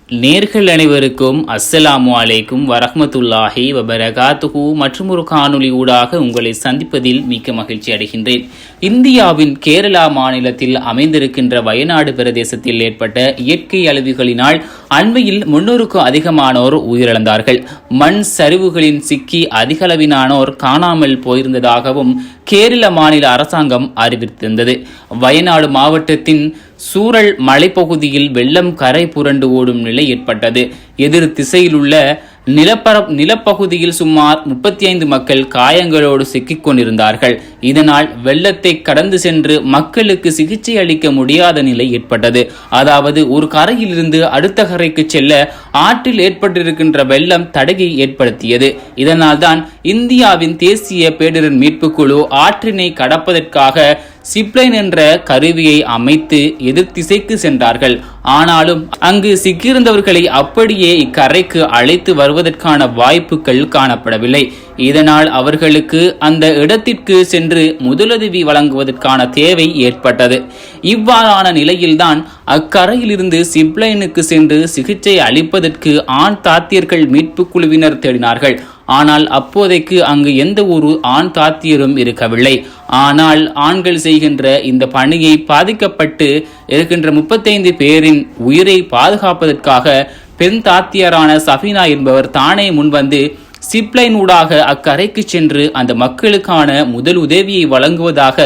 நேர்கள் அனைவருக்கும் அஸ்ஸலாமு அலைக்கும் வரஹ்மத்துல்லாஹி வபரகாத்துஹு மற்றும் ஒரு காணொளி ஊடாக உங்களை சந்திப்பதில் மிக்க மகிழ்ச்சி அடைகின்றேன். இந்தியாவின் கேரளா மாநிலத்தில் அமைந்திருக்கின்ற வயநாடு பிரதேசத்தில் ஏற்பட்ட இயற்கை அழிவுகளினால் அண்மையில் 300க்கும் அதிகமானோர் உயிரிழந்தார்கள். மண் சரிவுகளின் சிக்கி அதிகளவிலானோர் காணாமல் போயிருந்ததாகவும் கேரள மாநில அரசாங்கம் அறிவித்திருந்தது. வயநாடு மாவட்டத்தின் சூரல் மலைப்பகுதியில் வெள்ளம் கரை புரண்டு ஓடும் நிலை ஏற்பட்டது. எதிர் திசையில் உள்ள நிலப்பகுதியில் சுமார் 35 மக்கள் காயங்களோடு சிக்கிக் கொண்டிருந்தார்கள். இதனால் வெள்ளத்தை கடந்து சென்று மக்களுக்கு சிகிச்சை அளிக்க முடியாத நிலை ஏற்பட்டது. அதாவது ஒரு கரையில் இருந்து அடுத்த கரைக்கு செல்ல ஆற்றில் ஏற்பட்டிருக்கின்ற வெள்ளம் தடையை ஏற்படுத்தியது. இதனால் தான் இந்தியாவின் தேசிய பேரிடர் மீட்பு குழு ஆற்றினை கடப்பதற்காக சிப்லைன் என்ற கருவியை அமைத்து எதிர் திசைக்கு சென்றார்கள். ஆனாலும் அங்கு சிக்கியிருந்தவர்களை அப்படியே இக்கரைக்கு அழைத்து வருவதற்கான வாய்ப்புகள் காணப்படவில்லை. இதனால் அவர்களுக்கு அந்த இடத்திற்கு சென்று முதலுதவி வழங்குவதற்கான தேவை ஏற்பட்டது. இவ்வாறான நிலையில்தான் அக்கரையிலிருந்து சிப்லைனுக்கு சென்று சிகிச்சை அளிப்பதற்கு ஆண் தாத்தியர்கள் மீட்பு குழுவினர் தேடினார்கள். ஆனால் அப்போதைக்கு அங்கு எந்த ஒரு ஆண் தாத்தியரும் இருக்கவில்லை. ஆனால் ஆண்கள் செய்கின்ற இந்த பணியை பாதிக்கப்பட்டு இருக்கின்ற 35 பேரின் உயிரை பாதுகாப்பதற்காக பெண் தாத்தியரான சஃபீனா என்பவர் தானே முன்வந்து சிப்லைன் ஊடாக அக்கரைக்கு சென்று அந்த மக்களுக்கான முதல் உதவியை வழங்குவதாக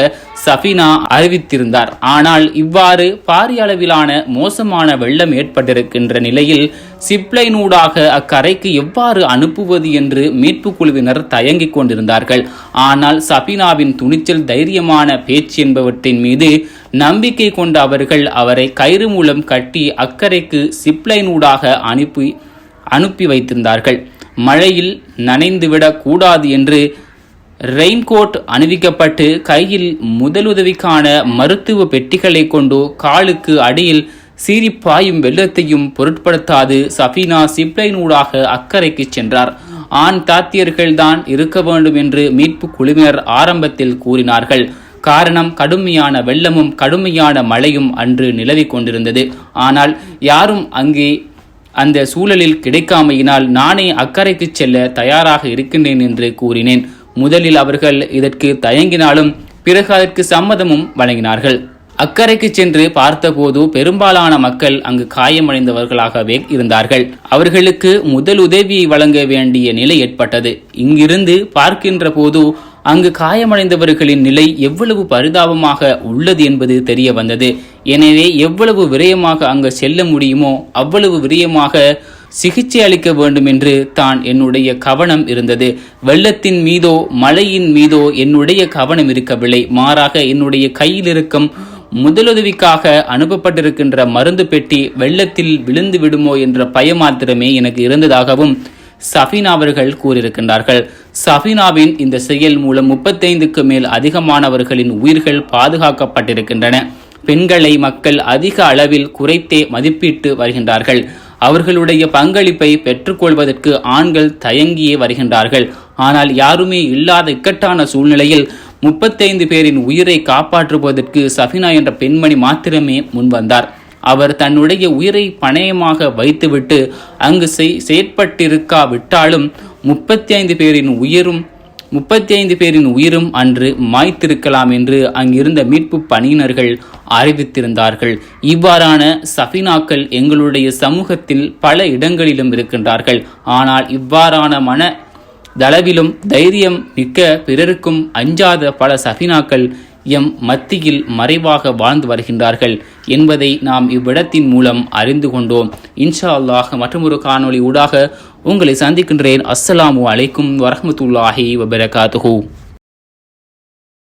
சஃபீனா அறிவித்திருந்தார். ஆனால் இவ்வாறு பாரிய அளவிலான மோசமான வெள்ளம் ஏற்பட்டிருக்கின்ற நிலையில் சிப்லைன் ஊடாக அக்கரைக்கு எவ்வாறு அனுப்புவது என்று மீட்பு குழுவினர் தயங்கிக் கொண்டிருந்தார்கள். ஆனால் சஃபீனாவின் துணிச்சல், தைரியமான பேச்சு என்பவற்றின் மீது நம்பிக்கை கொண்ட அவர்கள் அவரை கயிறு மூலம் கட்டி அக்கரைக்கு சிப்லைன் ஊடாக அனுப்பி வைத்திருந்தார்கள். மழையில் நனைந்துவிடக் கூடாது என்று ரெயின்கோட் அணிவிக்கப்பட்டு கையில் முதலுதவிக்கான மருத்துவ பெட்டிகளை கொண்டு காலுக்கு அடியில் சீரிப்பாயும் வெள்ளத்தையும் பொருட்படுத்தாது சஃபீனா சிப்லைன் ஊடாக அக்கறைக்கு சென்றார். ஆண் தாத்தியர்கள் தான் இருக்க வேண்டும் என்று மீட்பு குழுவினர் ஆரம்பத்தில் கூறினார்கள். காரணம், கடுமையான வெள்ளமும் கடுமையான மழையும் அன்று நிலவிக் கொண்டிருந்தது. ஆனால் யாரும் அங்கே அந்த சூழலில் கிடைக்காமையினால் நானே அக்கறைக்கு செல்ல தயாராக இருக்கின்றேன் என்று கூறினேன். முதலில் அவர்கள் இதற்கு தயங்கினாலும் பிறகு அதற்கு சம்மதமும் வழங்கினார்கள். அக்கறைக்கு சென்று பார்த்தபோது பெரும்பாலான மக்கள் அங்கு காயமடைந்தவர்களாகவே இருந்தார்கள். அவர்களுக்கு முதல் உதவியை வழங்க வேண்டிய நிலை ஏற்பட்டது. இங்கிருந்து பார்க்கின்ற போது அங்கு காயமடைந்தவர்களின் நிலை எவ்வளவு பரிதாபமாக உள்ளது என்பது தெரிய வந்தது. எனவே எவ்வளவு விரயமாக அங்கு செல்ல முடியுமோ அவ்வளவு விரயமாக சிகிச்சை அளிக்க வேண்டும் என்று தான் என்னுடைய கவனம் இருந்தது. வெள்ளத்தின் மீதோ மழையின் மீதோ என்னுடைய கவனம் இருக்கவில்லை. மாறாக என்னுடைய கையில் இருக்கும் முதலுதவிக்காக அனுப்பப்பட்டிருக்கின்ற மருந்து பெட்டி வெள்ளத்தில் விழுந்து விடுமோ என்ற பயம் மாத்திரமே எனக்கு இருந்ததாகவும் சஃபீனா அவர்கள் கூறியிருக்கின்றார்கள். சஃபீனாவின் இந்த செயல் மூலம் 35க்கு மேல் அதிகமானவர்களின் உயிர்கள் பாதுகாக்கப்பட்டிருக்கின்றன. பெண்களை மக்கள் அதிக அளவில் குறைத்தே மதிப்பிட்டு வருகின்றார்கள். அவர்களுடைய பங்களிப்பை பெற்றுக்கொள்வதற்கு ஆண்கள் தயங்கியே வருகின்றார்கள். ஆனால் யாருமே இல்லாத இக்கட்டான சூழ்நிலையில் 35 பேரின் உயிரை காப்பாற்றுவதற்கு சஃபீனா என்ற பெண்மணி மாத்திரமே முன்வந்தார். அவர் தன்னுடைய உயிரை பணயமாக வைத்துவிட்டு அங்கு செயற்பட்டிருக்காவிட்டாலும் 35 பேரின் உயிரும் அன்று மாய்த்திருக்கலாம் என்று அங்கிருந்த மீட்பு பணியினர்கள் அறிவித்திருந்தார்கள். இவ்வாறான சஃபீனாக்கள் எங்களுடைய சமூகத்தில் பல இடங்களிலும் இருக்கின்றார்கள். ஆனால் இவ்வாறான மன தளவிலும் தைரியம் மிக்க, பிறருக்கும் அஞ்சாத பல சஃபீனாக்கள் எம் மத்தியில் மறைவாக வாழ்ந்து வருகின்றார்கள் என்பதை நாம் இவ்விடத்தின் மூலம் அறிந்து கொண்டோம். இன்ஷா அல்லாஹ் மற்றொரு காணொளி ஊடாக உங்களை சந்திக்கின்றேன். அஸ்ஸலாமு அலைக்கும் வரஹ்மத்துல்லாஹி வபரகாத்துஹு.